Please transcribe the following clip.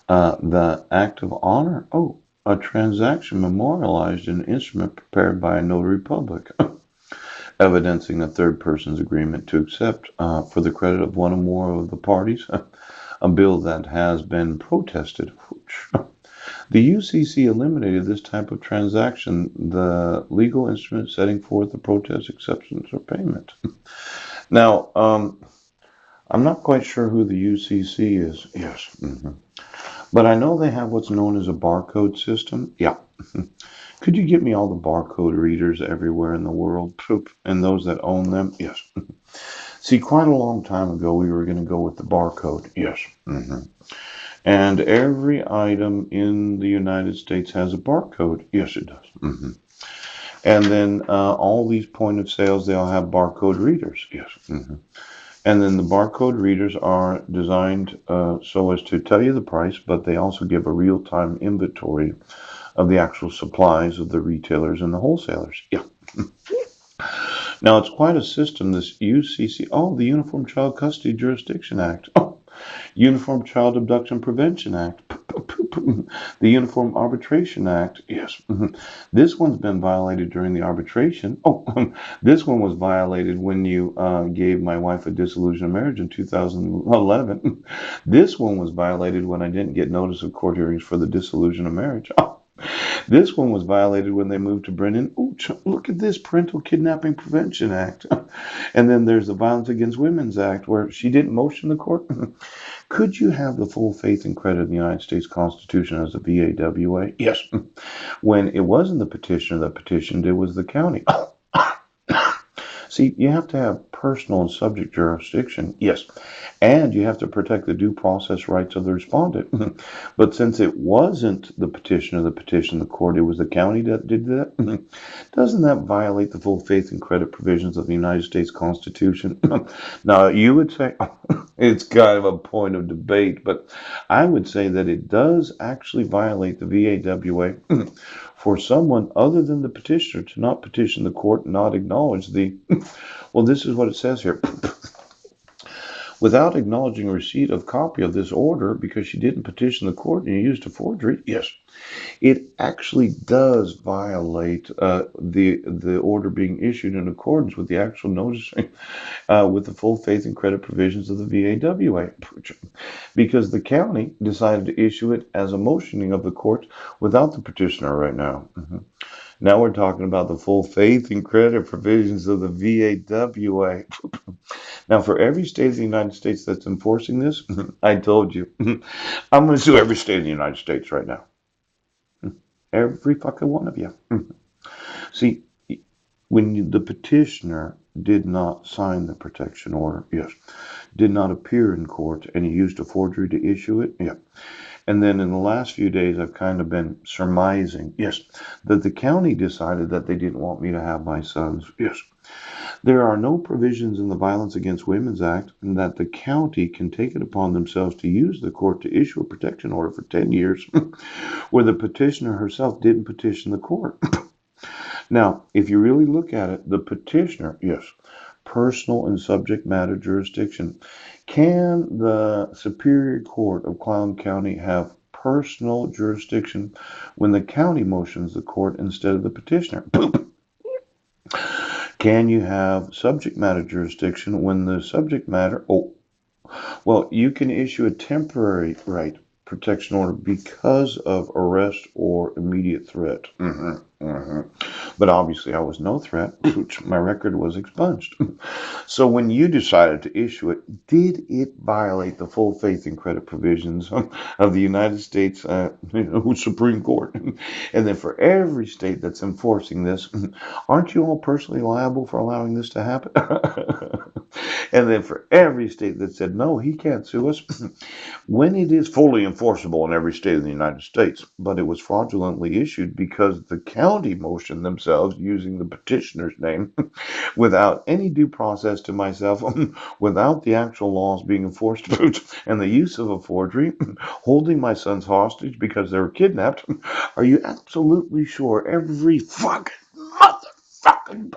Oh, the act of honor. Oh, a transaction memorialized in an instrument prepared by a notary public, evidencing a third person's agreement to accept, for the credit of one or more of the parties, a bill that has been protested. The UCC eliminated this type of transaction, the legal instrument setting forth the protest, acceptance, or payment. Now, I'm not quite sure who the UCC is. Yes. But I know they have what's known as a barcode system. Yeah. Could you get me all the barcode readers everywhere in the world? Poop. And those that own them? Yes. See, quite a long time ago, we were going to go with the barcode. Yes. And every item in the United States has a barcode. Yes, it does. And then all these point of sales, they all have barcode readers. Yes. And then the barcode readers are designed so as to tell you the price, but they also give a real-time inventory of the actual supplies of the retailers and the wholesalers. Yeah. Now, it's quite a system, this UCC. Oh, the Uniform Child Custody Jurisdiction Act. Oh, Uniform Child Abduction Prevention Act. The Uniform Arbitration Act. Yes. This one's been violated during the arbitration. Oh, this one was violated when you gave my wife a dissolution of marriage in 2011. This one was violated when I didn't get notice of court hearings for the dissolution of marriage. Oh, this one was violated when they moved to Brennan. Oh, look at this Parental Kidnapping Prevention Act. And then there's the Violence Against Women's Act, where she didn't motion the court. Could you have the full faith and credit of the United States Constitution as a VAWA? Yes. When it wasn't the petitioner that petitioned, it was the county. See, you have to have personal and subject jurisdiction, yes, and you have to protect the due process rights of the respondent. But since it wasn't the petitioner that petitioned the court, it was the county that did that. Doesn't that violate the full faith and credit provisions of the United States Constitution? Now, you would say it's kind of a point of debate, but I would say that it does actually violate the VAWA for someone other than the petitioner to not petition the court and not acknowledge the, well, this is what it says here. Without acknowledging receipt of copy of this order because she didn't petition the court and you used a forgery, yes, it actually does violate the order being issued in accordance with the actual notice with the full faith and credit provisions of the VAWA, because the county decided to issue it as a motioning of the court without the petitioner right now. Now we're talking about the full faith and credit provisions of the VAWA. Now, for every state of the United States that's enforcing this, I told you, I'm going to sue every state in the United States right now. Every fucking one of you. See, when the petitioner did not sign the protection order, yes, did not appear in court, and he used a forgery to issue it, yeah. And then in the last few days, I've kind of been surmising, yes, that the county decided that they didn't want me to have my sons, yes. There are no provisions in the Violence Against Women's Act that the county can take it upon themselves to use the court to issue a protection order for 10 years where the petitioner herself didn't petition the court. Now, if you really look at it, the petitioner, yes, personal and subject matter jurisdiction. Can the Superior Court of Clown County have personal jurisdiction when the county motions the court instead of the petitioner? Can you have subject matter jurisdiction when the subject matter, oh, well, you can issue a temporary right protection order because of arrest or immediate threat. But obviously I was no threat. My record was expunged. So when you decided to issue it, did it violate the full faith and credit provisions of the United States Supreme Court? And then for every state that's enforcing this, aren't you all personally liable for allowing this to happen? And then for every state that said, no, he can't sue us, when it is fully enforceable in every state of the United States, but it was fraudulently issued because the county motioned themselves using the petitioner's name without any due process to myself, without the actual laws being enforced, and the use of a forgery, holding my sons hostage because they were kidnapped. Are you absolutely sure every fucking motherfucking